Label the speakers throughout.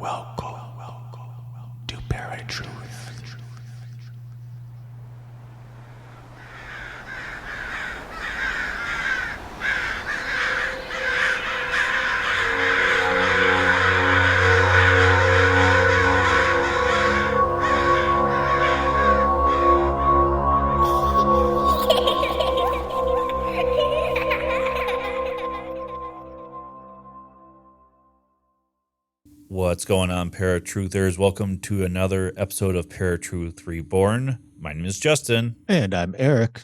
Speaker 1: Welcome to Paratruth.
Speaker 2: What's going on, Paratruthers? Welcome to another episode of Paratruth Reborn. My name is Justin.
Speaker 3: And I'm Eric.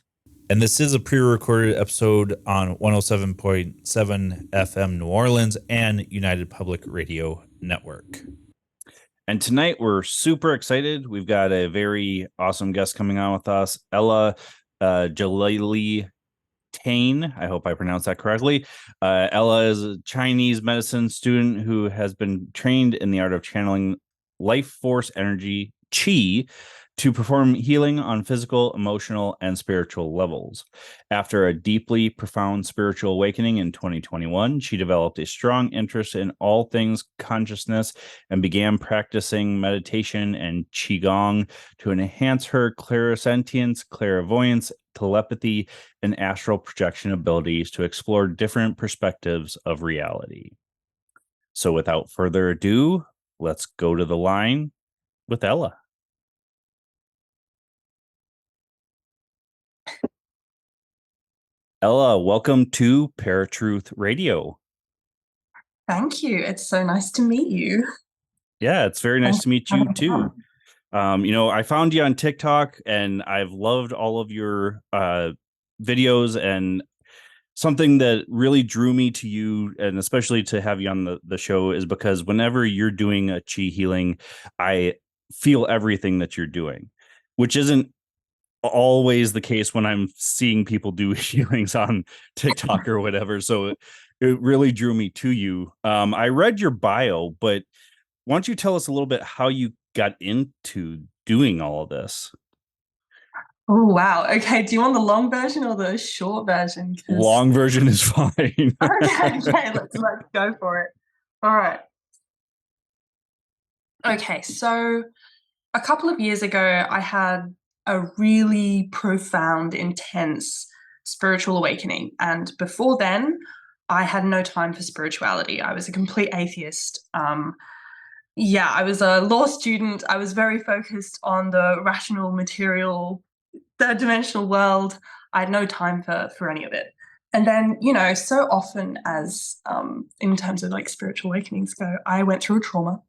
Speaker 2: And this is a pre-recorded episode on 107.7 FM New Orleans and United Public Radio Network.
Speaker 4: And tonight we're super excited. We've got a very awesome guest coming on with us, Ella Djalili-Thain. I hope I pronounced that correctly. Ella is a Chinese medicine student who has been trained in the art of channeling life force energy, qi, to perform healing on physical, emotional, and spiritual levels. After a deeply profound spiritual awakening in 2021, she developed a strong interest in all things consciousness and began practicing meditation and qigong to enhance her clairsentience, clairvoyance, telepathy, and astral projection abilities to explore different perspectives of reality. So without further ado, let's go to the line with Ella. Ella, welcome to Paratruth Radio.
Speaker 5: Thank you. It's so nice to meet you.
Speaker 4: Yeah, it's very nice to meet you too. I found you on TikTok and I've loved all of your videos, and something that really drew me to you, and especially to have you on the show, is because whenever you're doing a chi healing, I feel everything that you're doing, which isn't always the case when I'm seeing people do healings on TikTok or whatever. So it really drew me to you. I read your bio, but why don't you tell us a little bit how you got into doing all of this?
Speaker 5: Oh, wow. Okay. Do you want the long version or the short version?
Speaker 4: Long version is fine.
Speaker 5: Okay. Let's go for it. All right. Okay. So a couple of years ago, I had a really profound, intense spiritual awakening. And before then, I had no time for spirituality. I was a complete atheist. I was a law student. I was very focused on the rational, material, third-dimensional world. I had no time for any of it. And then, so often as in terms of like spiritual awakenings go, I went through a trauma.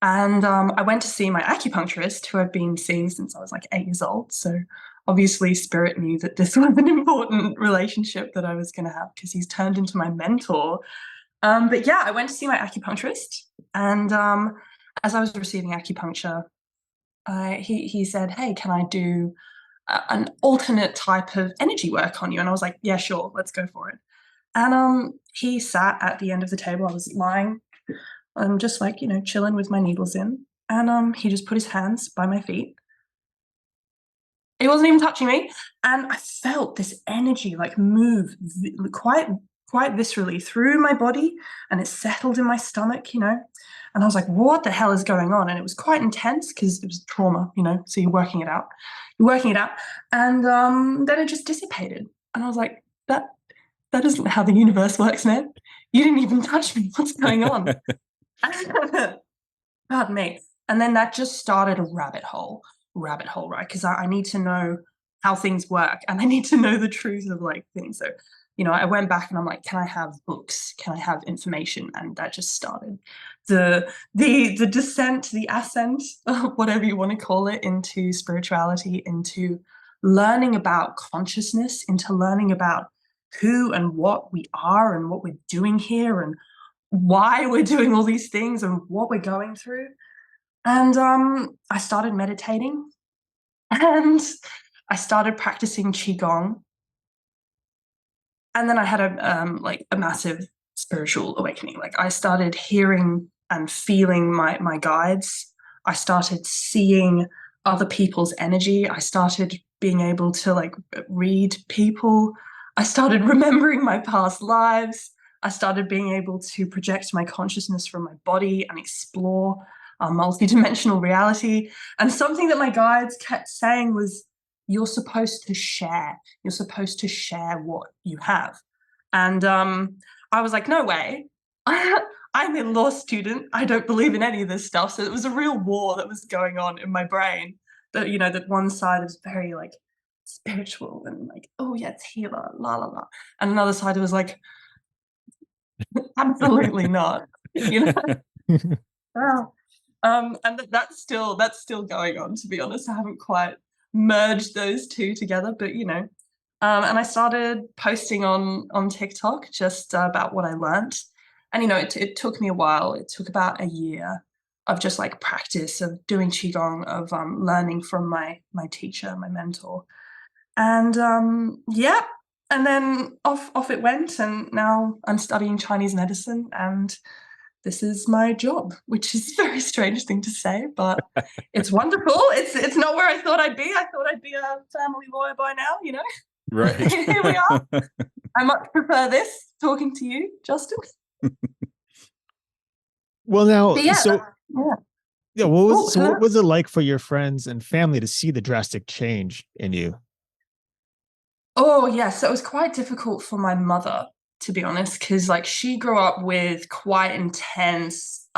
Speaker 5: And I went to see my acupuncturist, who I've been seeing since I was like 8 years old. So obviously Spirit knew that this was an important relationship that I was going to have, because he's turned into my mentor. I went to see my acupuncturist. And as I was receiving acupuncture, he said, "Hey, can I do an alternate type of energy work on you?" And I was like, "Yeah, sure, let's go for it." And he sat at the end of the table. I was lying, just like, chilling with my needles in. And he just put his hands by my feet. He wasn't even touching me. And I felt this energy like move quite viscerally through my body, and it settled in my stomach, and I was like, what the hell is going on? And it was quite intense because it was trauma, so you're working it out. And then it just dissipated. And I was like, that isn't how the universe works, man. You didn't even touch me. What's going on? Pardon me. And then that just started a rabbit hole, right? Because I need to know how things work, and I need to know the truth of like things. So, I went back and I'm like, can I have books? Can I have information? And that just started the descent, the ascent, whatever you want to call it, into spirituality, into learning about consciousness, into learning about who and what we are and what we're doing here and why we're doing all these things and what we're going through. And I started meditating, and I started practicing qigong. And then I had a massive spiritual awakening. Like, I started hearing and feeling my guides. I started seeing other people's energy. I started being able to like read people. I started remembering my past lives. I started being able to project my consciousness from my body and explore multidimensional reality. And something that my guides kept saying was, you're supposed to share. You're supposed to share what you have. And I was like, no way. I'm a law student. I don't believe in any of this stuff. So it was a real war that was going on in my brain. That, you know, that one side is very like spiritual and like, oh yeah, it's healer, la la la. And another side was like, absolutely not. You know? And that's still going on, to be honest. I haven't quite merged those two together, but you know. And I started posting on TikTok just about what I learned. And you know, it took me a while. It took about a year of just like practice of doing qigong, of learning from my teacher, my mentor. And yeah, and then off it went, and now I'm studying Chinese medicine, and this is my job, which is a very strange thing to say, but it's wonderful. It's not where I thought I'd be. I thought I'd be a family lawyer by now, you know.
Speaker 4: Right.
Speaker 5: Here we are. I much prefer this, talking to you, Justin.
Speaker 3: Well, now,
Speaker 5: But yeah,
Speaker 3: so
Speaker 5: yeah.
Speaker 3: what was it like for your friends and family to see the drastic change in you?
Speaker 5: Oh, yes. So it was quite difficult for my mother, to be honest, because like she grew up with quite intense,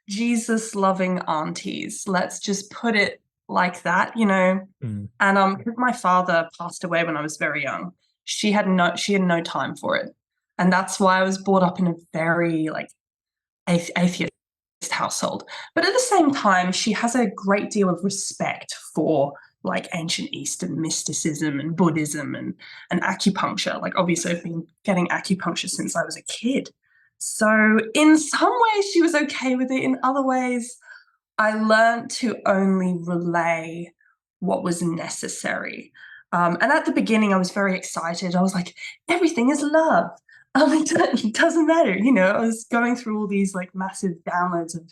Speaker 5: Jesus-loving aunties. Let's just put it like that, you know.
Speaker 3: Mm.
Speaker 5: And because my father passed away when I was very young, she had no time for it, and that's why I was brought up in a very like atheist household. But at the same time, she has a great deal of respect for like ancient Eastern mysticism and Buddhism and acupuncture. Like obviously I've been getting acupuncture since I was a kid. So in some ways she was okay with it. In other ways, I learned to only relay what was necessary. And at the beginning I was very excited. I was like, everything is love. It doesn't matter. You know, I was going through all these like massive downloads of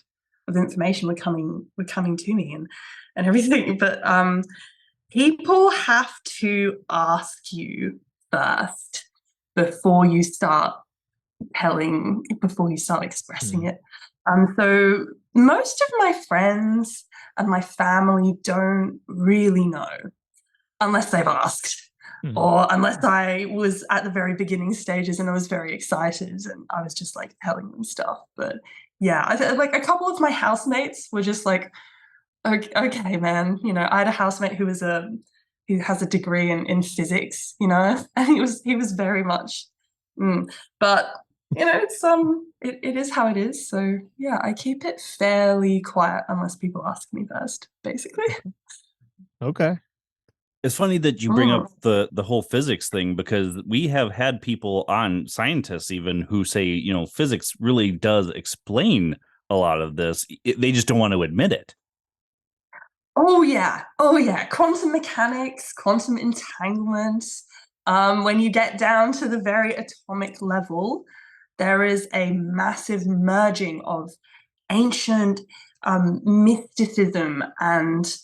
Speaker 5: information were coming to me and everything. But people have to ask you first before you start expressing it. So most of my friends and my family don't really know unless they've asked. Or unless I was at the very beginning stages and I was very excited and I was just like telling them stuff. But yeah, like a couple of my housemates were just like, okay, man. You know, I had a housemate who has a degree in physics, you know, and he was very much, but you know, it's it is how it is. So yeah, I keep it fairly quiet unless people ask me first, basically.
Speaker 3: Okay.
Speaker 4: It's funny that you bring up the whole physics thing, because we have had people on, scientists even, who say, you know, physics really does explain a lot of this. They just don't want to admit it.
Speaker 5: Oh yeah. Quantum mechanics, quantum entanglements. When you get down to the very atomic level, there is a massive merging of ancient mysticism and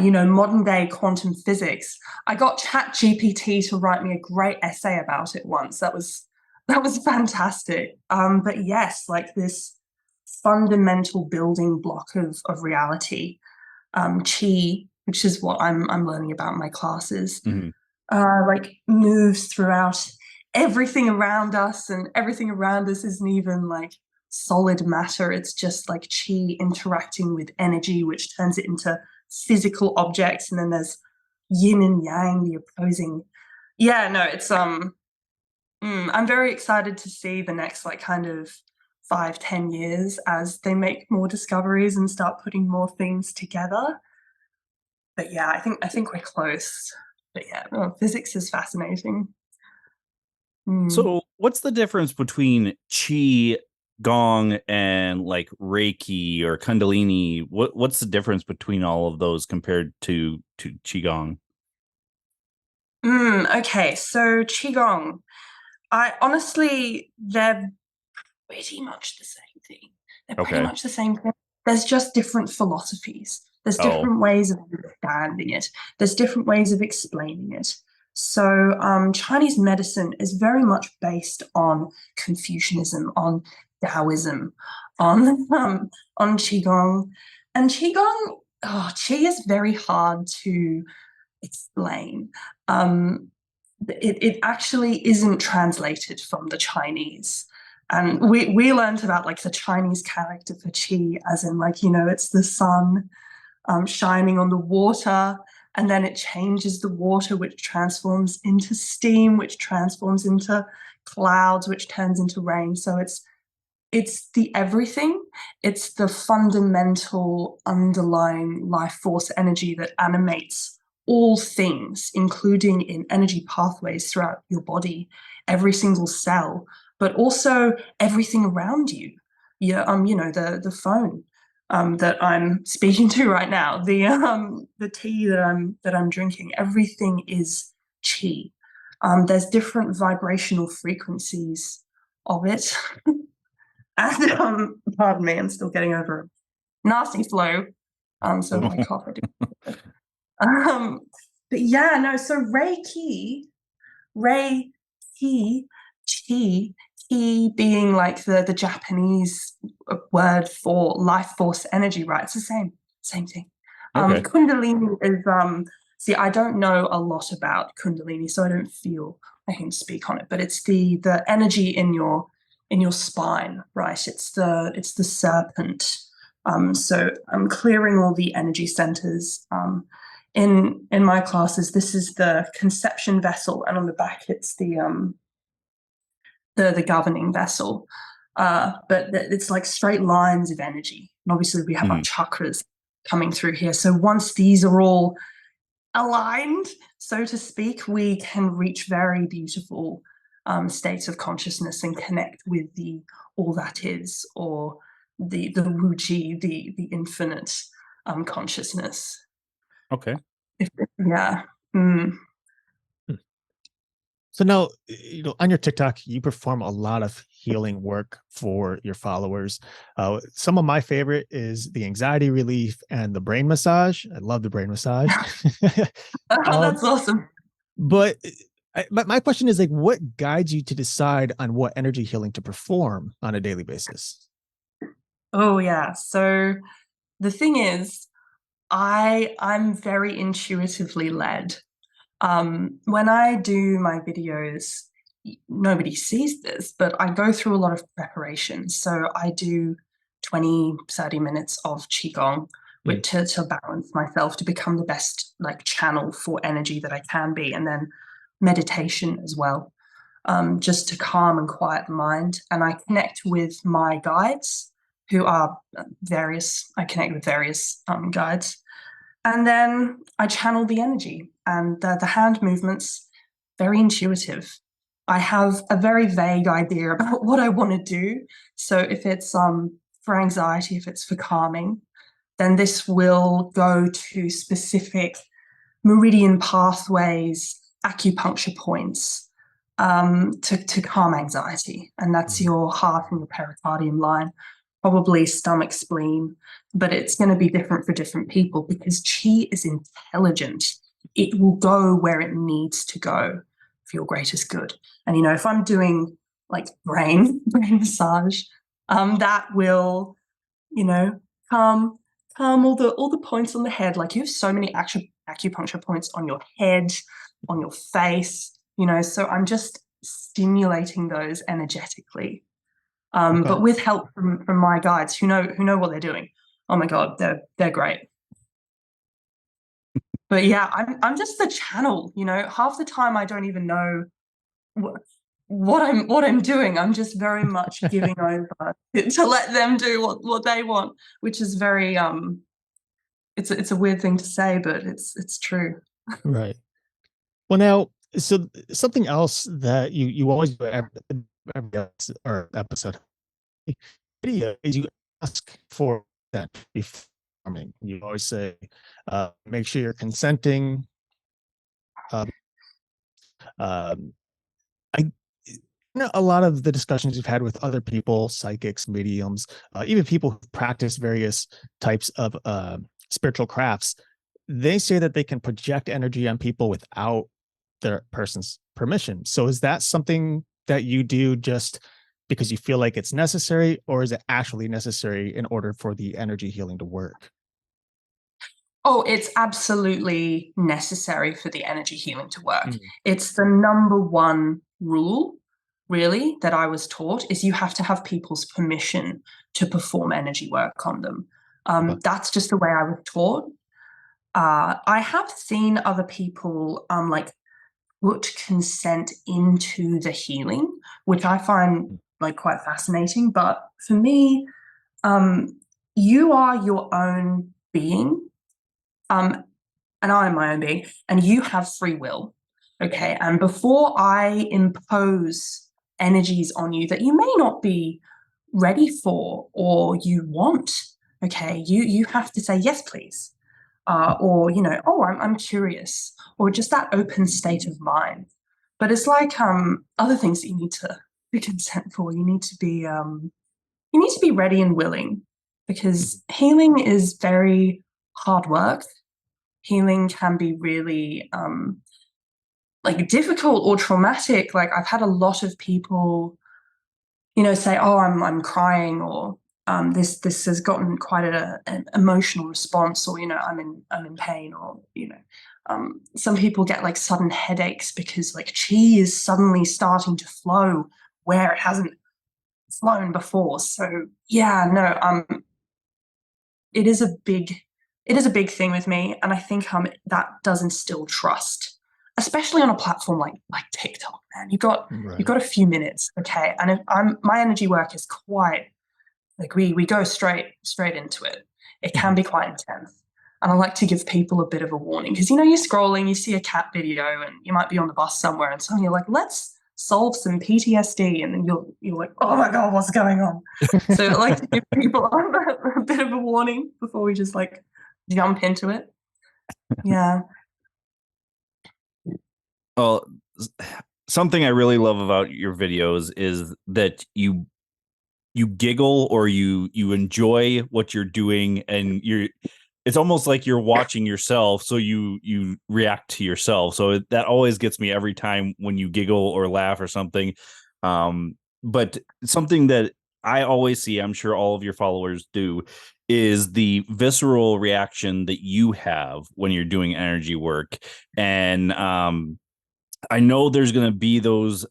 Speaker 5: you know, modern day quantum physics. I got ChatGPT to write me a great essay about it once. That was fantastic. But yes, like this fundamental building block of reality, chi, which is what I'm learning about in my classes, like moves throughout everything around us, and everything around us isn't even like solid matter. It's just like chi interacting with energy, which turns it into physical objects. And then there's yin and yang, the opposing. Yeah, no, it's I'm very excited to see the next like kind of 5-10 years as they make more discoveries and start putting more things together. But yeah, I think we're close. But yeah, physics is fascinating.
Speaker 4: So what's the difference between qi gong and like Reiki or Kundalini? What's the difference between all of those compared to Qigong?
Speaker 5: Okay, so Qigong, I honestly, they're pretty much the same thing. They're pretty much the same thing. There's just different philosophies. There's different ways of understanding it. There's different ways of explaining it. So Chinese medicine is very much based on Confucianism, on Taoism, on Qigong. And Qigong, Qi is very hard to explain. It actually isn't translated from the Chinese. And we learned about like the Chinese character for Qi, as in like, it's the sun shining on the water, and then it changes the water, which transforms into steam, which transforms into clouds, which turns into rain. So it's the everything. It's the fundamental underlying life force energy that animates all things, including in energy pathways throughout your body, every single cell, but also everything around you. Yeah, the phone that I'm speaking to right now, the tea that I'm drinking, everything is qi. There's different vibrational frequencies of it. And pardon me, I'm still getting over a nasty flu. So my cough. But yeah, no. So Reiki, Chi, Chi being like the Japanese word for life force energy, right? It's the same thing.
Speaker 4: Okay.
Speaker 5: Kundalini is see, I don't know a lot about Kundalini, so I don't feel I can speak on it, but it's the energy in your spine, right? It's the serpent. So I'm clearing all the energy centers. In my classes, this is the conception vessel, and on the back it's the governing vessel. But it's like straight lines of energy, and obviously we have our chakras coming through here. So once these are all aligned, so to speak, we can reach very beautiful states of consciousness and connect with the all that is, or the Wu Chi, the infinite consciousness.
Speaker 4: Okay.
Speaker 5: Yeah. Mm.
Speaker 3: So now, on your TikTok, you perform a lot of healing work for your followers. Some of my favorite is the anxiety relief and the brain massage. I love the brain massage.
Speaker 5: That's awesome.
Speaker 3: But my question is like, what guides you to decide on what energy healing to perform on a daily basis?
Speaker 5: Oh yeah. So the thing is, I'm very intuitively led. When I do my videos, nobody sees this, but I go through a lot of preparation. So I do 20-30 minutes of Qigong to balance myself, to become the best like channel for energy that I can be. And then meditation as well, just to calm and quiet the mind. And I connect with my guides, who are I connect with various guides. And then I channel the energy, and the hand movements, very intuitive. I have a very vague idea about what I want to do. So if it's for anxiety, if it's for calming, then this will go to specific meridian pathways, acupuncture points, to calm anxiety. And that's your heart and your pericardium line, probably stomach, spleen, but it's going to be different for different people because Qi is intelligent. It will go where it needs to go for your greatest good. And, if I'm doing like brain massage, that will, calm all the points on the head. Like you have so many acupuncture points on your head, on your face, so I'm just stimulating those energetically. But with help from my guides who know what they're doing. Oh my God, they're great. But yeah, I'm just the channel. Half the time I don't even know what I'm doing. I'm just very much giving over to let them do what they want, which is very it's a weird thing to say, but it's true.
Speaker 3: Right. Well, now, so something else that you always do every episode video is you ask for that before. You always say, make sure you're consenting. I know a lot of the discussions you've had with other people, psychics, mediums, even people who practice various types of spiritual crafts, they say that they can project energy on people without the person's permission. So is that something that you do just because you feel like it's necessary, or is it actually necessary in order for the energy healing to work?
Speaker 5: Oh, it's absolutely necessary for the energy healing to work.
Speaker 3: Mm.
Speaker 5: It's the number one rule, really, that I was taught, is you have to have people's permission to perform energy work on them. That's just the way I was taught. I have seen other people like put consent into the healing, which I find like quite fascinating. But for me, you are your own being. And I am my own being, and you have free will. Okay. And before I impose energies on you that you may not be ready for or you want, okay, you have to say, yes, please. Or, you know, oh, I'm curious, or just that open state of mind. But it's like other things that you need to be consent for. You need to be ready and willing, because healing is very hard work. Healing can be really like difficult or traumatic. Like I've had a lot of people, you know, say, "Oh, I'm crying," or this has gotten quite an emotional response, or you know, I'm in pain, or you know, some people get like sudden headaches because like chi is suddenly starting to flow where it hasn't flown before. So yeah, no, it is a big thing with me, and I think that does instill trust, especially on a platform like TikTok. Man, you've got a few minutes, okay? And if my energy work is quite like we go straight into it. It can be quite intense, and I like to give people a bit of a warning, because you know, you're scrolling, you see a cat video, and you might be on the bus somewhere, and suddenly you're like, let's solve some PTSD, and then you're like, oh my god, what's going on? So I like to give people a bit of a warning before we just like jump into it. Yeah.
Speaker 4: Well, something I really love about your videos is that you giggle, or you enjoy what you're doing, and it's almost like you're watching yourself, so you react to yourself. So that always gets me every time when you giggle or laugh or something. But something that I always see, I'm sure all of your followers do, is the visceral reaction that you have when you're doing energy work. And I know there's going to be those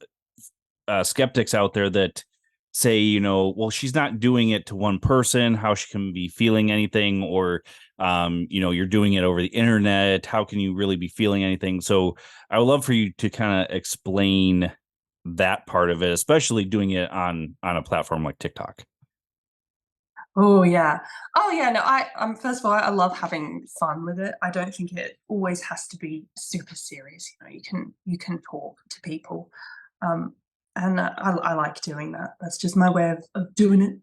Speaker 4: skeptics out there that say, you know, well, she's not doing it to one person, how she can be feeling anything, or you know, you're doing it over the internet, how can you really be feeling anything? So I would love for you to kind of explain that part of it, especially doing it on a platform like TikTok.
Speaker 5: Oh yeah. Oh yeah. No, I first of all, I love having fun with it. I don't think it always has to be super serious. You know, you can talk to people, and I like doing that. That's just my way of doing it.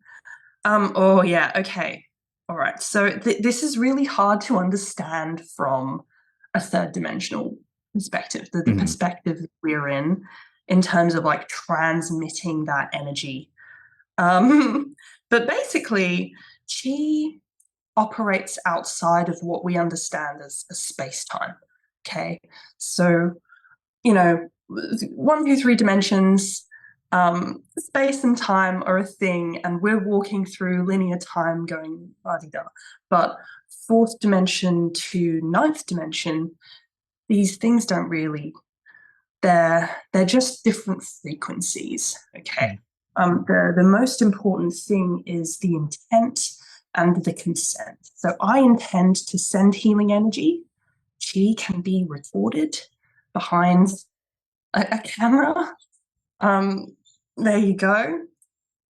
Speaker 5: Oh yeah. Okay. All right. So this is really hard to understand from a third dimensional perspective. The
Speaker 4: Mhm.
Speaker 5: perspective that we're in terms of like transmitting that energy. But basically, chi operates outside of what we understand as space-time. Okay, so you know, 1, 2, 3 dimensions, space and time are a thing, and we're walking through linear time, going la-di-da. But fourth dimension to ninth dimension, these things don't really. They're just different frequencies. Okay. The most important thing is the intent and the consent. So I intend to send healing energy. Chi can be recorded behind a camera. There you go.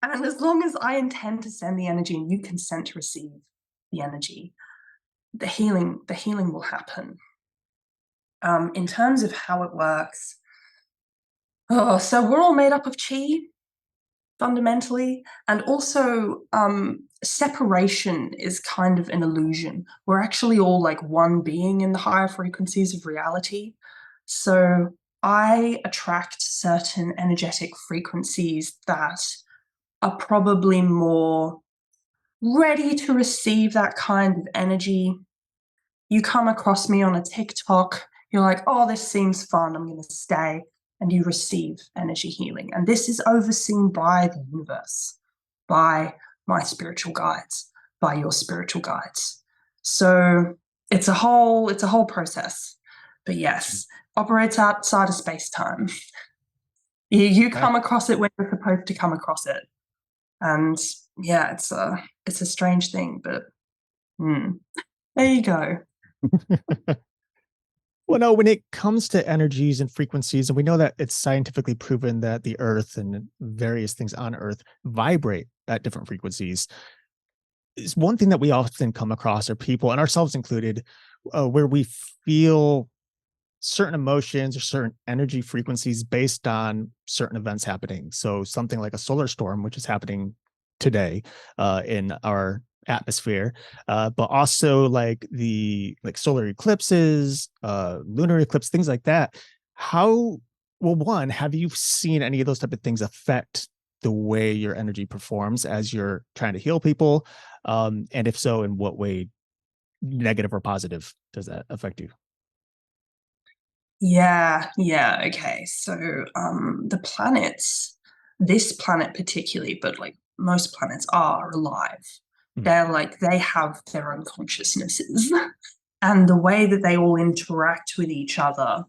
Speaker 5: And as long as I intend to send the energy and you consent to receive the energy, the healing will happen. In terms of how it works, so we're all made up of chi, fundamentally, and also separation is kind of an illusion. We're actually all like one being in the higher frequencies of reality. So I attract certain energetic frequencies that are probably more ready to receive that kind of energy. You come across me on a TikTok, You're like, oh, this seems fun, I'm going to stay. And you receive energy healing. And this is overseen by the universe, by my spiritual guides, by your spiritual guides. So it's a whole process. But yes, operates outside of space-time. You come across it when you're supposed to come across it. And yeah, it's a strange thing, but there you go.
Speaker 3: Well, no, when it comes to energies and frequencies, and we know that it's scientifically proven that the earth and various things on earth vibrate at different frequencies. Is one thing that we often come across are people, and ourselves included, where we feel certain emotions or certain energy frequencies based on certain events happening. So something like a solar storm, which is happening today in our atmosphere, but also like solar eclipses, lunar eclipse, things like that. One, have you seen any of those type of things affect the way your energy performs as you're trying to heal people? And if so, in what way, negative or positive, does that affect you?
Speaker 5: Yeah, okay. So the planets, this planet particularly, but like most planets are alive. They have their own consciousnesses. And the way that they all interact with each other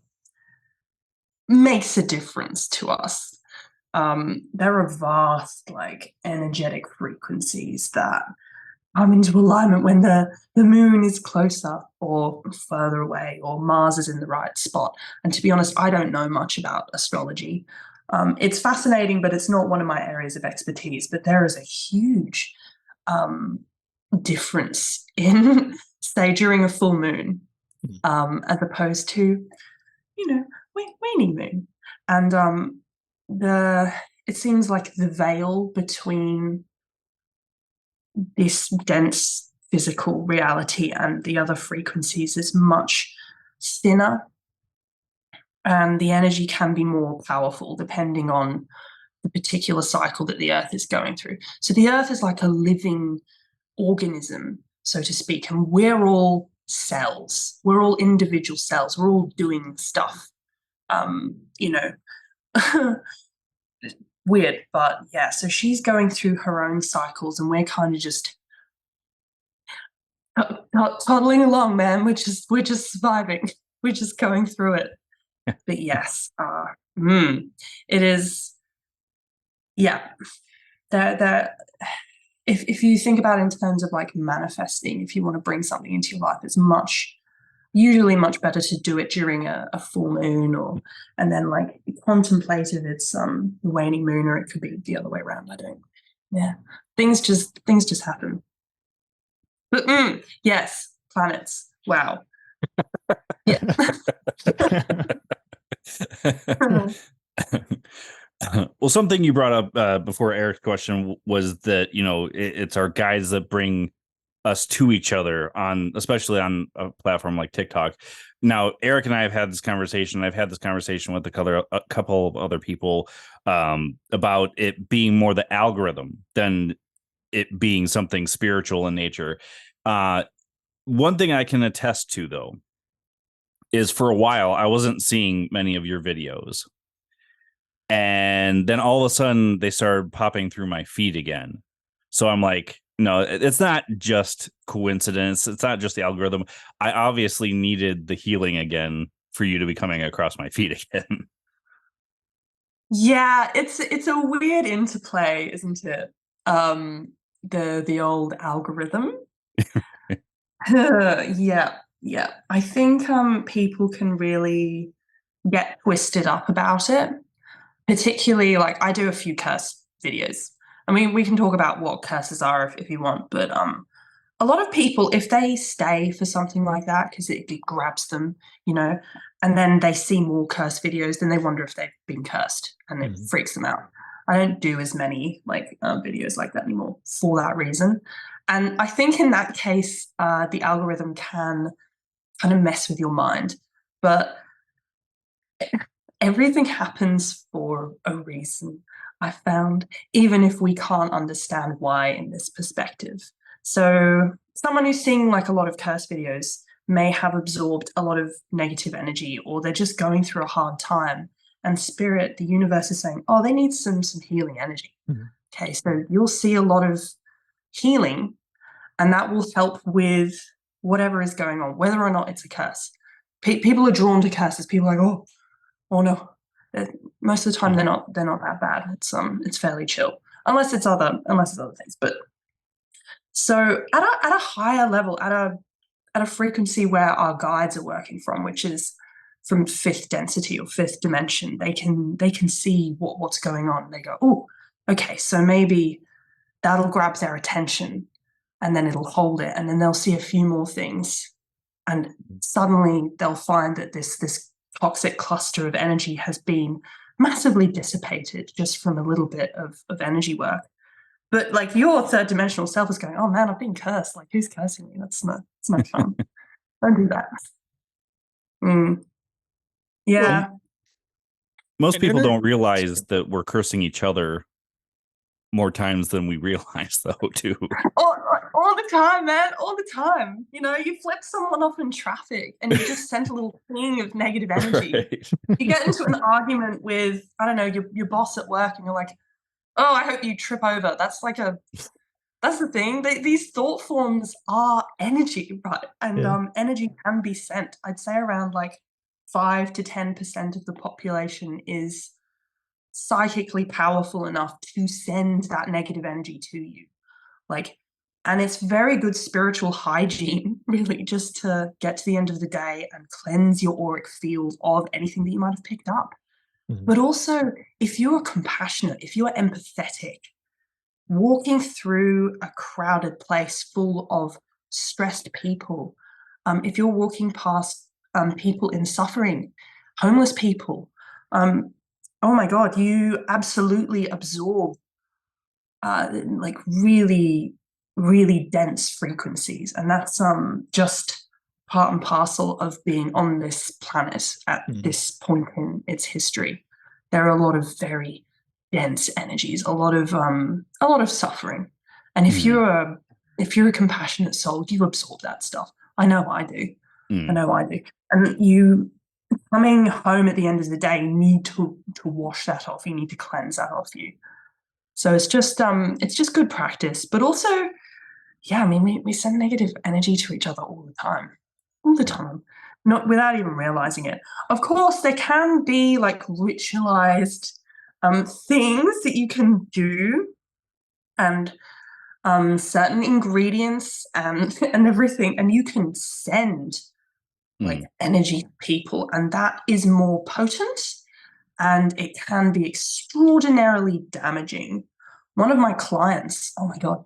Speaker 5: makes a difference to us. There are vast, like, energetic frequencies that come into alignment when the moon is closer or further away, or Mars is in the right spot. And to be honest, I don't know much about astrology. It's fascinating, but it's not one of my areas of expertise. But there is a huge difference in, say, during a full moon, as opposed to, waning moon. And it seems like the veil between this dense physical reality and the other frequencies is much thinner, and the energy can be more powerful depending on the particular cycle that the earth is going through. So the earth is like a living organism, so to speak, and we're all cells. We're all individual cells. We're all doing stuff. Weird, but yeah, so she's going through her own cycles, and we're kind of just toddling along, man. We're just surviving. We're just going through it. But yes, it is. Yeah, that if you think about it in terms of like manifesting, if you want to bring something into your life, it's usually much better to do it during a full moon, and then like contemplative, it's the waning moon, or it could be the other way around. Things just happen. But yes, planets. Wow. Yeah.
Speaker 4: Well, something you brought up before Eric's question was that, it's our guides that bring us to each other, especially on a platform like TikTok. Now, Eric and I have had this conversation. I've had this conversation with a couple of other people about it being more the algorithm than it being something spiritual in nature. One thing I can attest to, though, is for a while I wasn't seeing many of your videos. And then all of a sudden they started popping through my feed again. So I'm like, no, it's not just coincidence. It's not just the algorithm. I obviously needed the healing again for you to be coming across my feed again.
Speaker 5: Yeah, it's a weird interplay, isn't it? The old algorithm. Yeah. I think people can really get twisted up about it. Particularly, like, I do a few curse videos. I mean, we can talk about what curses are if you want, but a lot of people, if they stay for something like that because it grabs them, and then they see more curse videos, then they wonder if they've been cursed, and it freaks them out. I don't do as many videos like that anymore for that reason. And I think in that case, the algorithm can kind of mess with your mind, but everything happens for a reason, I found, even if we can't understand why in this perspective. So someone who's seeing like a lot of curse videos, may have absorbed a lot of negative energy, or they're just going through a hard time. And spirit, the universe is saying, oh, they need some healing energy.
Speaker 3: Mhm.
Speaker 5: Okay, so you'll see a lot of healing, and that will help with whatever is going on, whether or not it's a curse. People are drawn to curses. People are like, oh no. Most of the time, they're not that bad. It's fairly chill, unless it's other things. But so at a higher level, at a frequency where our guides are working from, which is from fifth density or fifth dimension, they can see what's going on. They go, oh, okay, so maybe that'll grab their attention, and then it'll hold it, and then they'll see a few more things, and suddenly they'll find that this toxic cluster of energy has been massively dissipated just from a little bit of energy work. But like your third dimensional self is going, oh man, I've been cursed. Like, who's cursing me? It's no fun. Don't do that. Yeah.
Speaker 4: Well, most
Speaker 3: And
Speaker 4: people
Speaker 3: then-
Speaker 4: don't realize that we're cursing each other more times than we realize, though, too.
Speaker 5: All the time, man. All the time. You know, you flip someone off in traffic and you just send a little ping of negative energy.
Speaker 4: Right.
Speaker 5: You get into an argument with, I don't know, your boss at work, and you're like, oh, I hope you trip over. That's the thing. These thought forms are energy, right? And energy can be sent. I'd say around like 5 to 10% of the population is psychically powerful enough to send that negative energy to you. Like, and it's very good spiritual hygiene, really, just to get to the end of the day and cleanse your auric field of anything that you might have picked up.
Speaker 3: Mhm.
Speaker 5: But also, if you're compassionate, if you're empathetic, walking through a crowded place full of stressed people, if you're walking past people in suffering, homeless people, oh my God, you absolutely absorb like really, really dense frequencies. And that's just part and parcel of being on this planet at this point in its history. There are a lot of very dense energies, a lot of suffering. And if you're a compassionate soul, you absorb that stuff. I know I do. I know I do. And you coming home at the end of the day need to wash that off. You need to cleanse that off you. So it's just good practice. But also, yeah, I mean, we send negative energy to each other all the time, not without even realizing it. Of course, there can be like ritualized things that you can do, and certain ingredients and everything, and you can send like energy to people, and that is more potent, and it can be extraordinarily damaging. One of my clients, oh my God,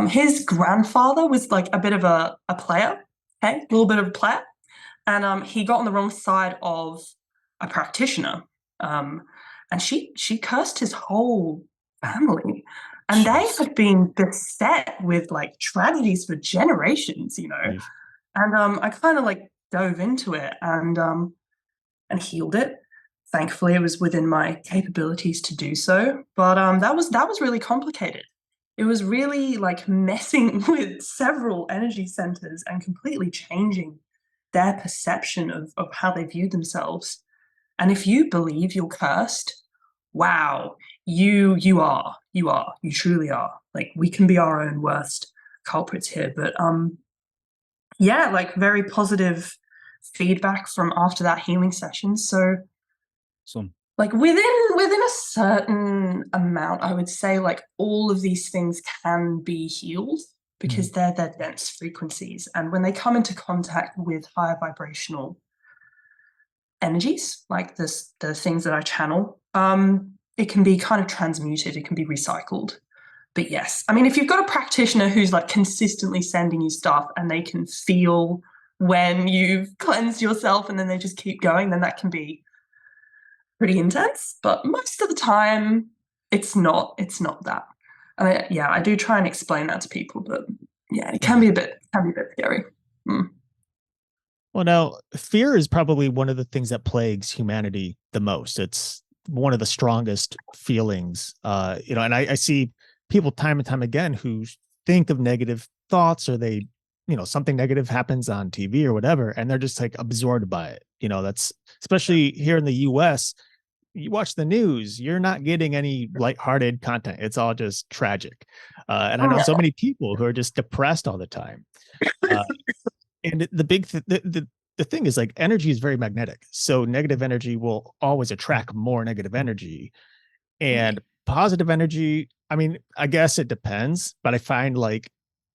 Speaker 5: his grandfather was like a bit of a player, okay, a little bit of a player, and he got on the wrong side of a practitioner, and she cursed his whole family, and they had been beset with like tragedies for generations, you know. And I kind of like dove into it and healed it. Thankfully, it was within my capabilities to do so, but that was really complicated. It was really like messing with several energy centers and completely changing their perception of how they view themselves. And if you believe you're cursed, wow, you truly are. Like, we can be our own worst culprits here. But yeah, like very positive feedback from after that healing session. So like within a certain amount, I would say like all of these things can be healed because they're dense frequencies. And when they come into contact with higher vibrational energies, like the things that I channel, it can be kind of transmuted, it can be recycled. But yes, I mean, if you've got a practitioner who's like consistently sending you stuff and they can feel when you've cleansed yourself and then they just keep going, then that can be pretty intense. But most of the time, it's not that. And I do try and explain that to people, but yeah, it can be a bit scary.
Speaker 3: Well, now, fear is probably one of the things that plagues humanity the most. It's one of the strongest feelings, and I see people time and time again who think of negative thoughts, or they something negative happens on TV or whatever, and they're just like absorbed by it. That's especially here in the US. You watch the news, you're not getting any lighthearted content. It's all just tragic. And I know so many people who are just depressed all the time. And the thing is, like, energy is very magnetic. So negative energy will always attract more negative energy. And positive energy, I mean, I guess it depends, but I find like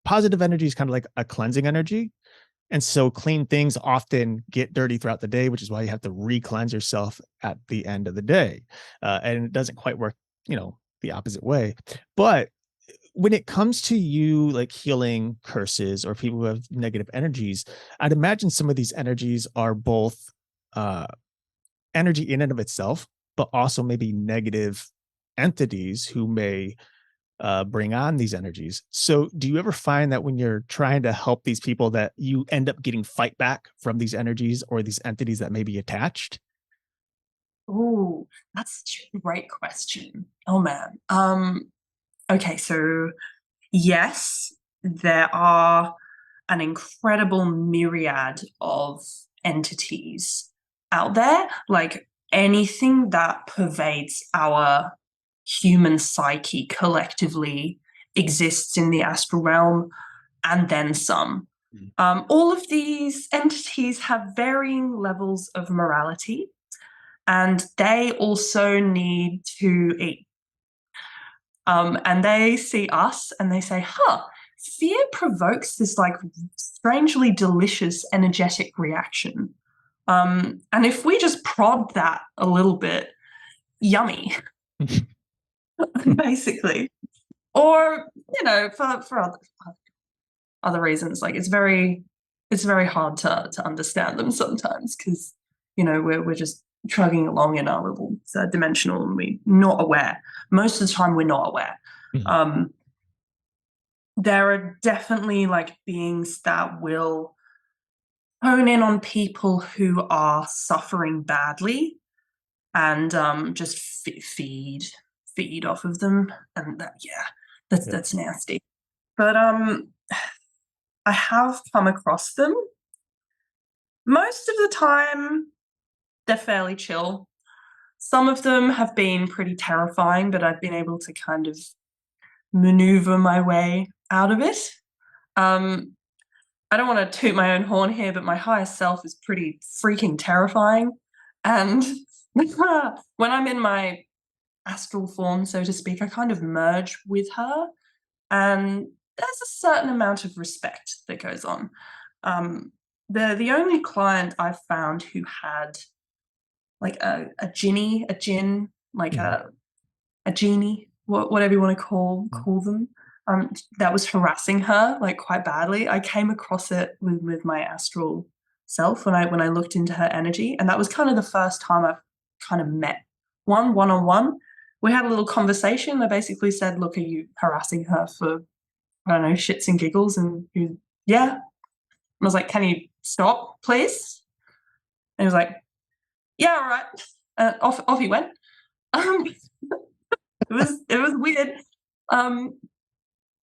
Speaker 3: positive energy is kind of like a cleansing energy. And so clean things often get dirty throughout the day, which is why you have to re-cleanse yourself at the end of the day. And it doesn't quite work, the opposite way. But when it comes to you like healing curses or people who have negative energies, I'd imagine some of these energies are both energy in and of itself, but also maybe negative entities who may bring on these energies. So do you ever find that when you're trying to help these people that you end up getting fight back from these energies or these entities that may be attached?
Speaker 5: Oh, that's such a great question. Oh man. Okay, so yes, there are an incredible myriad of entities out there, like anything that pervades our human psyche collectively exists in the astral realm, and then some. All of these entities have varying levels of morality, and they also need to eat. And they see us and they say, fear provokes this like strangely delicious energetic reaction. And if we just prod that a little bit, yummy, basically. Or, for other reasons, like it's very hard to understand them sometimes because, we're just chugging along in our little dimensional and we're not aware. Most of the time we're not aware.
Speaker 3: Mhm.
Speaker 5: There are definitely like beings that will hone in on people who are suffering badly and just feed off of them, and that's nasty. But I have come across them. Most of the time they're fairly chill. Some of them have been pretty terrifying, but I've been able to kind of maneuver my way out of it. I don't want to toot my own horn here, but my higher self is pretty freaking terrifying. And when I'm in my astral form, so to speak, I kind of merge with her. And there's a certain amount of respect that goes on. The only client I've found who had like a jinn, like a genie, whatever you want to call them, that was harassing her like quite badly. I came across it with my astral self when I looked into her energy, and that was kind of the first time I've kind of met one-on-one. We had a little conversation. I basically said, "Look, are you harassing her for, I don't know, shits and giggles?" And he was, "Yeah." And I was like, "Can you stop, please?" And he was like, "Yeah, all right." Off he went. It was weird.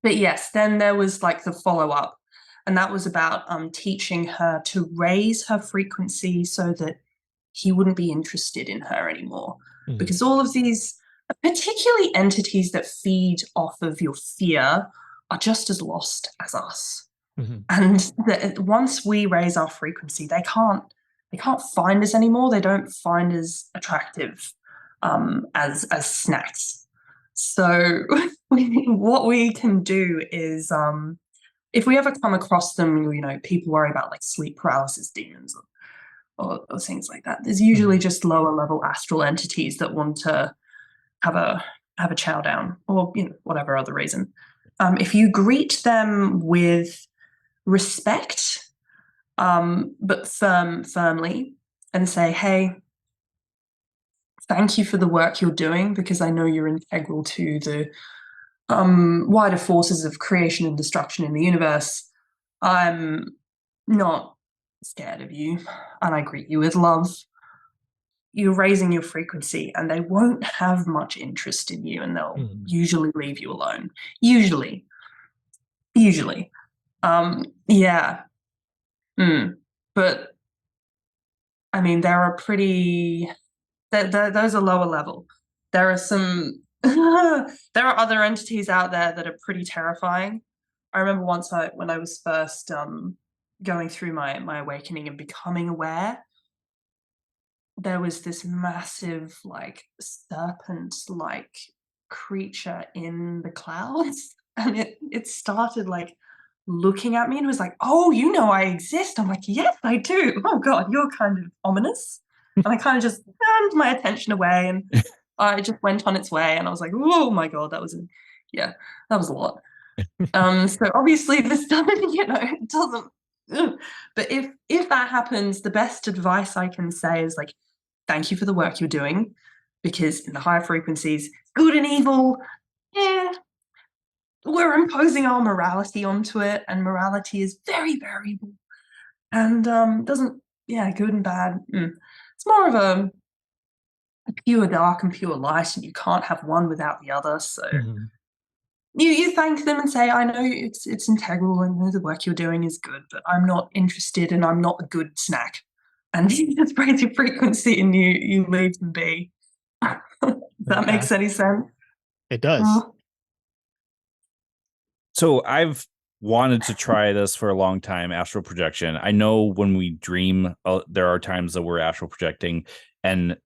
Speaker 5: But yes, then there was like the follow-up, and that was about teaching her to raise her frequency so that he wouldn't be interested in her anymore. Because all of these, particularly entities that feed off of your fear, are just as lost as us. And once we raise our frequency, they can't find us anymore. They don't find us attractive as snacks. So what we can do is, if we ever come across them, people worry about like sleep paralysis demons or things like that. There's usually just lower level astral entities that want to have a chow down, or whatever other reason. If you greet them with respect, but firmly, and say, "Hey, thank you for the work you're doing, because I know you're integral to the wider forces of creation and destruction in the universe. I'm not scared of you, and I greet you with love. You're raising your frequency, and they won't have much interest in you, and they'll usually leave you alone. Usually. Yeah. But I mean, there are pretty. Those are lower level. There are some. There are other entities out there that are pretty terrifying. I remember once when I was first going through my awakening and becoming aware, there was this massive like serpent like creature in the clouds, and it started like looking at me and was like, "Oh, you know I exist." I'm like, "Yes, I do." "Oh god, you're kind of ominous." And I kind of just turned my attention away, and I just went on its way, and I was like, "Oh my god, that was yeah, that was a lot." So obviously this doesn't, it doesn't. Ugh. But if that happens, the best advice I can say is like, thank you for the work you're doing, because in the higher frequencies, good and evil, yeah, we're imposing our morality onto it, and morality is very variable and doesn't, yeah, good and bad. It's more of a pure dark and pure light, and you can't have one without the other. So you thank them and say, I know it's integral and the work you're doing is good, but I'm not interested and I'm not a good snack. And you just raise your frequency and you leave them be. If that makes any sense.
Speaker 3: It does.
Speaker 4: So I've wanted to try this for a long time, astral projection. I know when we dream, there are times that we're astral projecting, and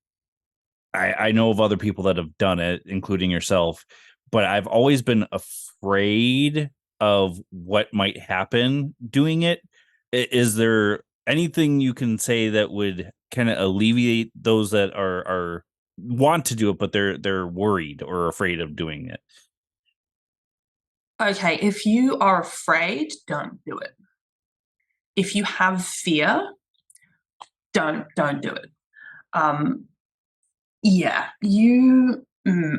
Speaker 4: I know of other people that have done it, including yourself, but I've always been afraid of what might happen doing it. Is there anything you can say that would kind of alleviate those that are want to do it, but they're worried or afraid of doing it?
Speaker 5: Okay, if you are afraid, don't do it. If you have fear, don't do it. Yeah,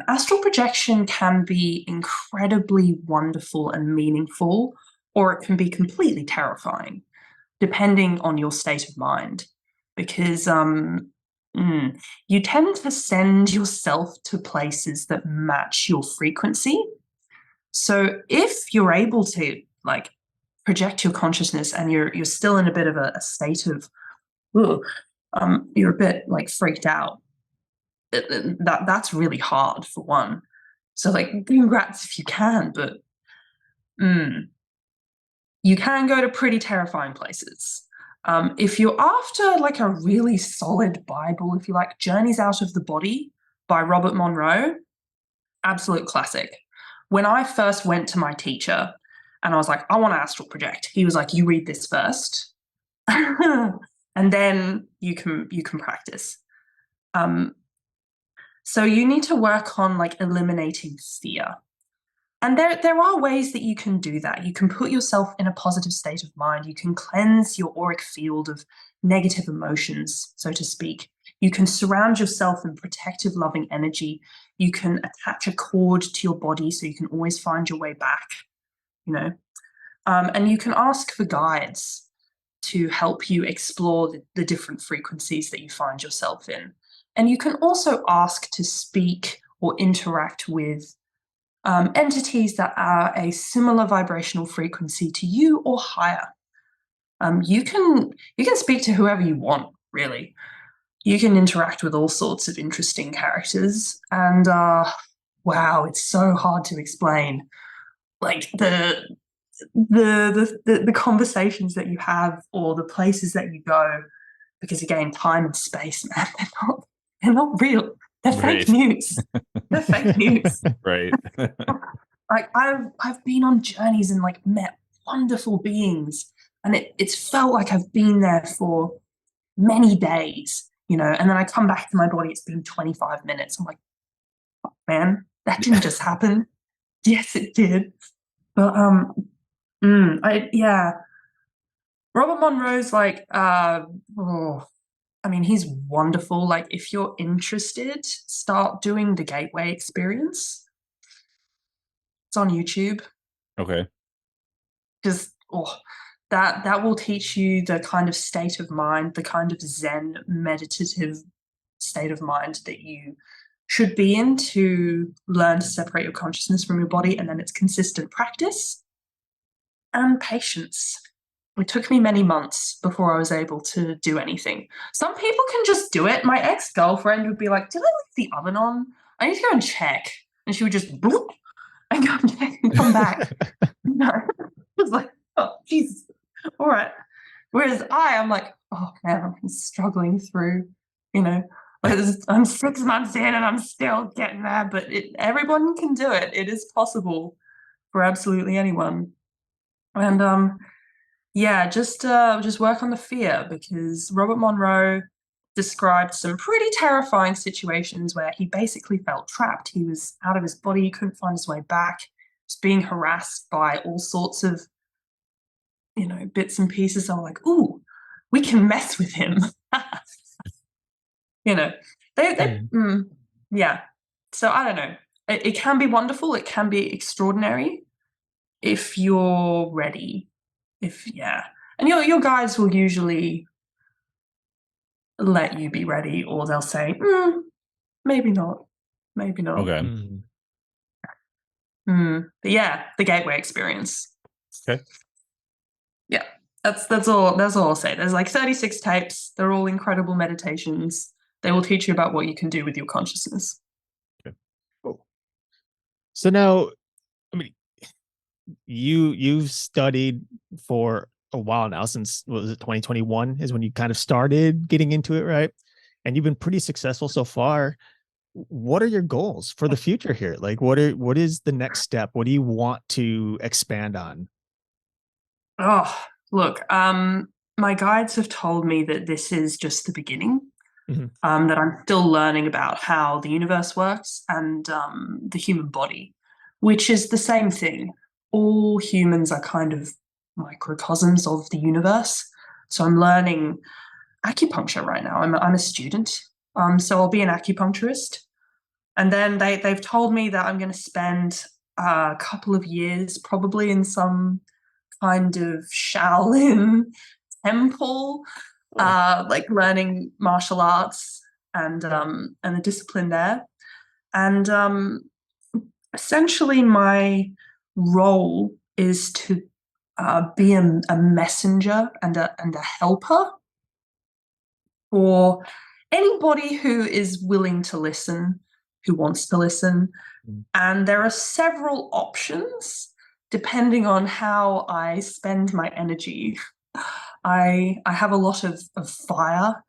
Speaker 5: astral projection can be incredibly wonderful and meaningful, or it can be completely terrifying, depending on your state of mind. Because you tend to send yourself to places that match your frequency. So if you're able to like project your consciousness and you're still in a bit of a state of, you're a bit like freaked out, that's really hard for one. So like congrats if you can, but you can go to pretty terrifying places. If you're after like a really solid Bible, if you like Journeys Out of the Body by Robert Monroe, absolute classic. When I first went to my teacher and I was like, I want to astral project, he was like, you read this first and then you can practice. So you need to work on like eliminating fear. And there are ways that you can do that. You can put yourself in a positive state of mind. You can cleanse your auric field of negative emotions, so to speak. You can surround yourself in protective, loving energy. You can attach a cord to your body so you can always find your way back, and you can ask for guides to help you explore the different frequencies that you find yourself in. And you can also ask to speak or interact with entities that are a similar vibrational frequency to you or higher. You can speak to whoever you want, really. You can interact with all sorts of interesting characters, and wow, it's so hard to explain. Like the conversations that you have or the places that you go, because again, time and space, man, they're not real. They're fake news. They're fake news.
Speaker 4: Right.
Speaker 5: Like I've been on journeys and like met wonderful beings, and it's felt like I've been there for many days, and then I come back to my body, it's been 25 minutes. I'm like, oh, man, that didn't just happen. Yes, it did. But Robert Monroe's like, he's wonderful. Like, if you're interested, start doing the Gateway Experience. It's on YouTube.
Speaker 4: Okay.
Speaker 5: Just that will teach you the kind of state of mind, the kind of Zen meditative state of mind that you should be in to learn to separate your consciousness from your body, and then it's consistent practice. and patience. It took me many months before I was able to do anything. Some people can just do it. My ex-girlfriend would be like, did I leave the oven on? I need to go and check. And she would just bloop and go and check and come back. No. I was like, oh, Jesus. All right. Whereas I'm like, oh man, I'm struggling through, I'm 6 months in and I'm still getting there, but everyone can do it. It is possible for absolutely anyone. And yeah, just work on the fear, because Robert Monroe described some pretty terrifying situations where he basically felt trapped. He was out of his body, he couldn't find his way back, was being harassed by all sorts of, bits and pieces. I'm like, ooh, we can mess with him. you know, yeah. So I don't know. It can be wonderful. It can be extraordinary if you're ready. And your guides will usually let you be ready, or they'll say, maybe not.
Speaker 2: Okay.
Speaker 5: But yeah, the gateway experience.
Speaker 2: Okay.
Speaker 5: Yeah, that's all I'll say. There's like 36 tapes. They're all incredible meditations. They will teach you about what you can do with your consciousness.
Speaker 2: Okay.
Speaker 3: Cool. So now, I mean, you've studied for a while now, since, what was it, 2021 is when you kind of started getting into it, right? And you've been pretty successful so far. What are your goals for the future here? Like, what is the next step? What do you want to expand on?
Speaker 5: Oh, look, my guides have told me that this is just the beginning. That I'm still learning about how the universe works and the human body, which is the same thing. All humans are kind of microcosms of the universe. So I'm learning acupuncture right now. I'm a student, so I'll be an acupuncturist. And then they've told me that I'm going to spend a couple of years probably in some kind of Shaolin temple, like learning martial arts and the discipline there. And essentially my role is to be a messenger and a helper for anybody who is willing to listen, who wants to listen. And there are several options depending on how I spend my energy. I have a lot of fire,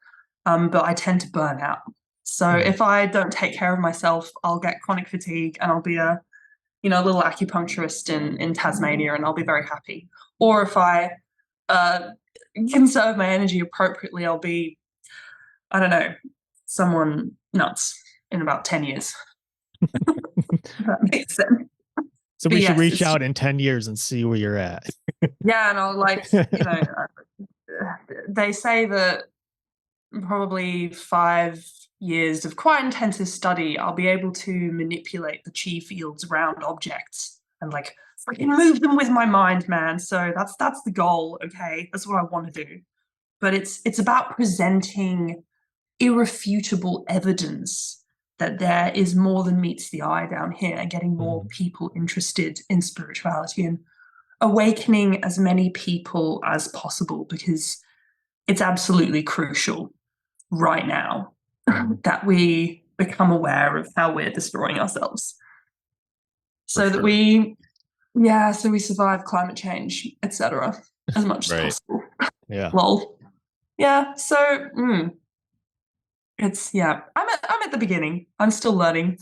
Speaker 5: but I tend to burn out. So if I don't take care of myself, I'll get chronic fatigue and I'll be a little acupuncturist in Tasmania, and I'll be very happy. Or if I conserve my energy appropriately, I'll be, I don't know, someone nuts in about 10 years. That makes sense.
Speaker 3: So we should reach out in 10 years and see where you're at.
Speaker 5: Yeah, and I'll they say that probably 5 years of quite intensive study, I'll be able to manipulate the chi fields around objects and like freaking move them with my mind, man. So that's the goal. Okay, that's what I want to do. But it's about presenting irrefutable evidence that there is more than meets the eye down here, and getting more people interested in spirituality and awakening as many people as possible, because it's absolutely crucial right now that we become aware of how we're destroying ourselves, so that we survive climate change, etc., as much as possible.
Speaker 3: Yeah.
Speaker 5: Lol. Yeah. So I'm at the beginning. I'm still learning.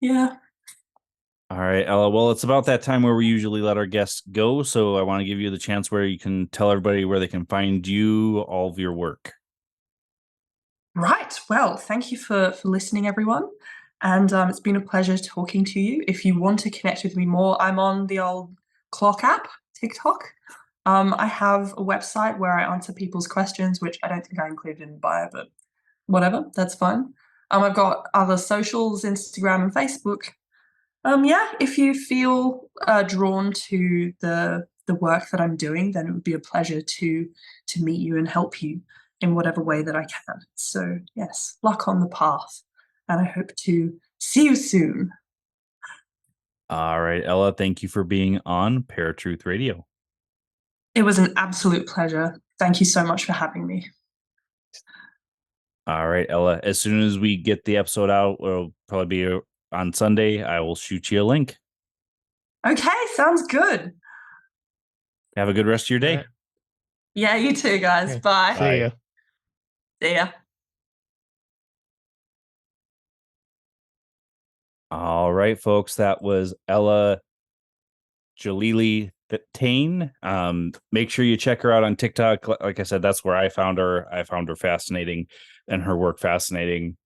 Speaker 5: Yeah.
Speaker 4: All right, Ella. Well, it's about that time where we usually let our guests go. So I want to give you the chance where you can tell everybody where they can find you, all of your work.
Speaker 5: Right. Well, thank you for listening, everyone. And it's been a pleasure talking to you. If you want to connect with me more, I'm on the old Clock app, TikTok. I have a website where I answer people's questions, which I don't think I included in the bio, but whatever, that's fine. I've got other socials, Instagram and Facebook. If you feel drawn to the work that I'm doing, then it would be a pleasure to meet you and help you in whatever way that I can. So yes, luck on the path, and I hope to see you soon.
Speaker 4: All right, Ella, thank you for being on Paratruth Radio.
Speaker 5: It was an absolute pleasure. Thank you so much for having me.
Speaker 4: All right, Ella, as soon as we get the episode out, it'll probably be on Sunday. I will shoot you a link.
Speaker 5: Okay, sounds good.
Speaker 4: Have a good rest of your day.
Speaker 3: All right.
Speaker 5: Yeah, you too, guys.
Speaker 3: Okay.
Speaker 5: Bye.
Speaker 3: See
Speaker 4: Bye.
Speaker 3: ya.
Speaker 5: See ya.
Speaker 4: All right, folks, that was Ella Djalili-Thain. Make sure you check her out on TikTok. Like I said, that's where I found her. I found her fascinating and her work fascinating.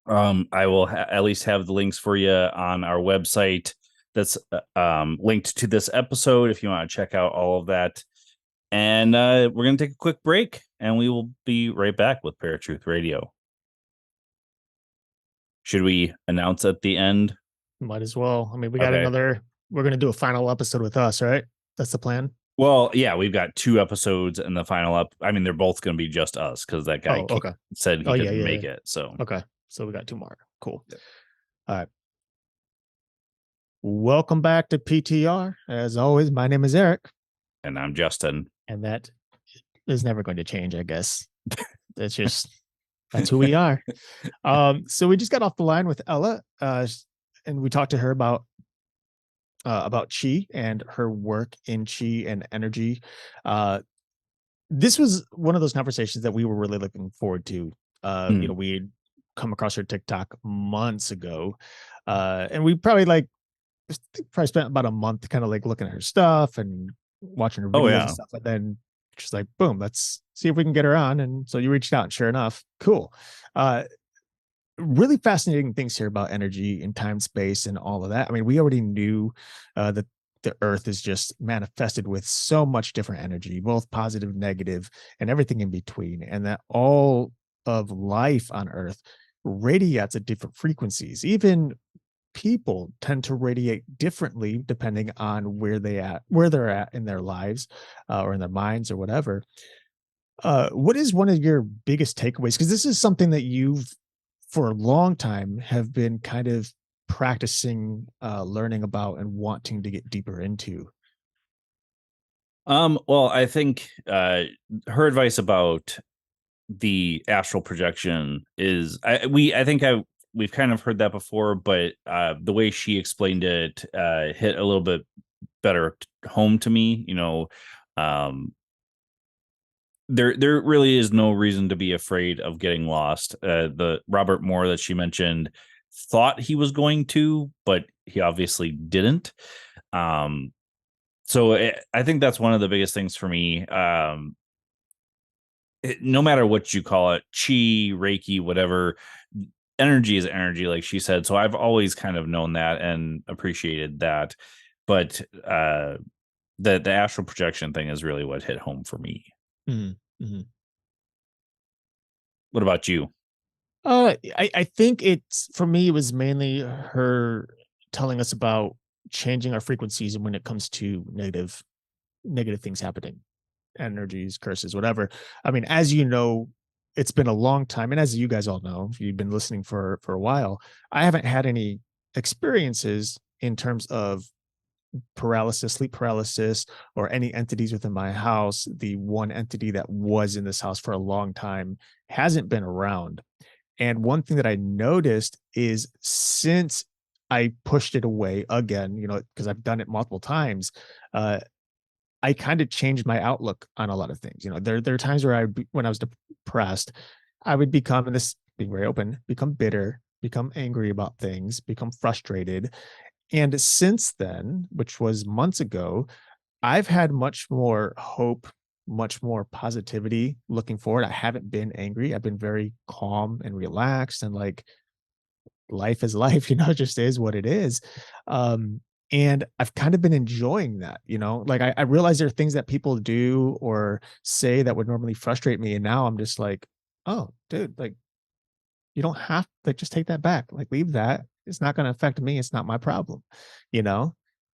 Speaker 4: I will at least have the links for you on our website that's linked to this episode if you want to check out all of that. And we're going to take a quick break, and we will be right back with Paratruth Radio. Should we announce at the end?
Speaker 3: Might as well. I mean, we got
Speaker 4: Okay.
Speaker 3: we're gonna do a final episode with us, right? That's the plan.
Speaker 4: Well, yeah, we've got 2 episodes and the final up. I mean, they're both going to be just us because that guy
Speaker 3: Oh, okay.
Speaker 4: said he
Speaker 3: Oh, yeah,
Speaker 4: couldn't
Speaker 3: yeah,
Speaker 4: make
Speaker 3: yeah.
Speaker 4: it. So,
Speaker 3: Okay. So we got 2 more. Cool.
Speaker 4: Yep.
Speaker 3: All right. Welcome back to PTR. As always, my name is Eric,
Speaker 4: and I'm Justin.
Speaker 3: and that is never going to change, I guess. That's who we are. So we just got off the line with Ella, and we talked to her about chi and her work in chi and energy. This was one of those conversations that we were really looking forward to. We'd come across her TikTok months ago, and we probably spent about a month kind of like looking at her stuff and watching her videos and stuff, and then just like, boom, let's see if we can get her on. And so you reached out, and sure enough, cool. Really fascinating things here about energy and time, space, and all of that. I mean, we already knew that the earth is just manifested with so much different energy, both positive, negative, and everything in between, and that all of life on earth radiates at different frequencies. Even people tend to radiate differently depending on where they're at in their lives, or in their minds or whatever. What is one of your biggest takeaways? Because this is something that you've for a long time have been kind of practicing, learning about and wanting to get deeper into.
Speaker 4: Well, I think her advice about the astral projection is we've kind of heard that before, but the way she explained it hit a little bit better home to me. There really is no reason to be afraid of getting lost. The Robert Moore that she mentioned thought he was going to, but he obviously didn't. So I think that's one of the biggest things for me. No matter what you call it, chi, Reiki, whatever, energy is energy, like she said. So I've always kind of known that and appreciated that. But the astral projection thing is really what hit home for me.
Speaker 3: Mm-hmm.
Speaker 4: What about you?
Speaker 3: I think it's, for me, it was mainly her telling us about changing our frequencies when it comes to negative things happening, energies, curses, whatever. I mean, as you know, it's been a long time, and as you guys all know, if you've been listening for a while, I haven't had any experiences in terms of sleep paralysis, or any entities within my house. The one entity that was in this house for a long time hasn't been around. And one thing that I noticed is, since I pushed it away again, because I've done it multiple times, I kind of changed my outlook on a lot of things. There are times where when I was depressed, I would become, and this being very open, become bitter, become angry about things, become frustrated. And since then, which was months ago, I've had much more hope, much more positivity looking forward. I haven't been angry. I've been very calm and relaxed, and like, life is life, it just is what it is. And I've kind of been enjoying that, like I realize there are things that people do or say that would normally frustrate me. And now I'm just like, oh, dude, like, you don't have, like, just take that back, like, leave that. It's not going to affect me. It's not my problem, and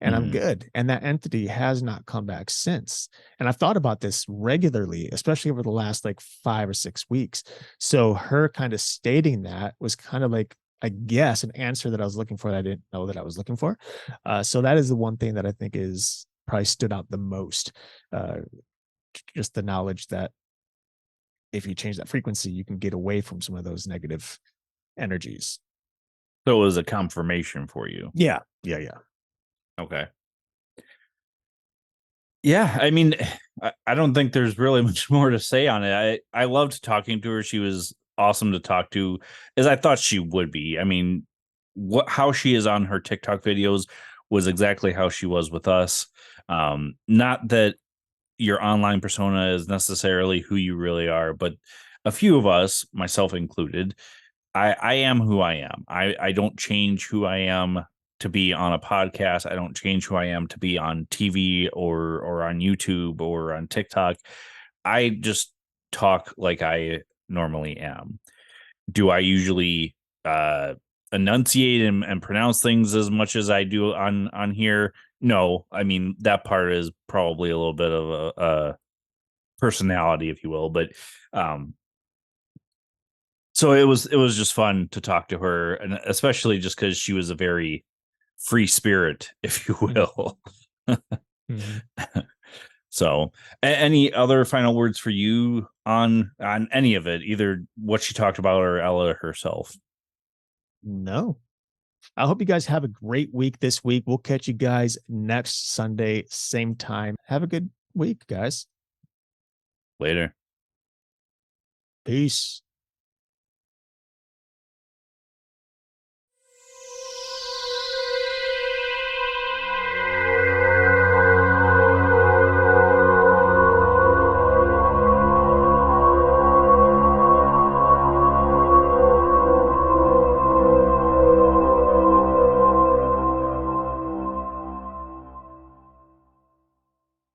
Speaker 3: I'm good. And that entity has not come back since. And I've thought about this regularly, especially over the last like 5 or 6 weeks. So her kind of stating that was kind of like I guess, an answer that I was looking for that I didn't know that I was looking for. So that is the one thing that I think is probably stood out the most. Just the knowledge that if you change that frequency, you can get away from some of those negative energies.
Speaker 4: So it was a confirmation for you.
Speaker 3: Yeah.
Speaker 4: Okay. Yeah, I mean, I don't think there's really much more to say on it. I loved talking to her. She was awesome to talk to, as I thought she would be. I mean, how she is on her TikTok videos was exactly how she was with us. Not that your online persona is necessarily who you really are, but a few of us, myself included, I am who I am. I don't change who I am to be on a podcast. I don't change who I am to be on TV or on YouTube or on TikTok. I just talk like I normally am. Do I usually enunciate and pronounce things as much as I do on here? No. I mean, that part is probably a little bit of a personality, if you will, but so it was just fun to talk to her, and especially just because she was a very free spirit, if you will.
Speaker 3: Mhm.
Speaker 4: So any other final words for you on any of it, either what she talked about or Ella herself?
Speaker 3: No. I hope you guys have a great week this week. We'll catch you guys next Sunday, same time. Have a good week, guys.
Speaker 4: Later.
Speaker 3: Peace.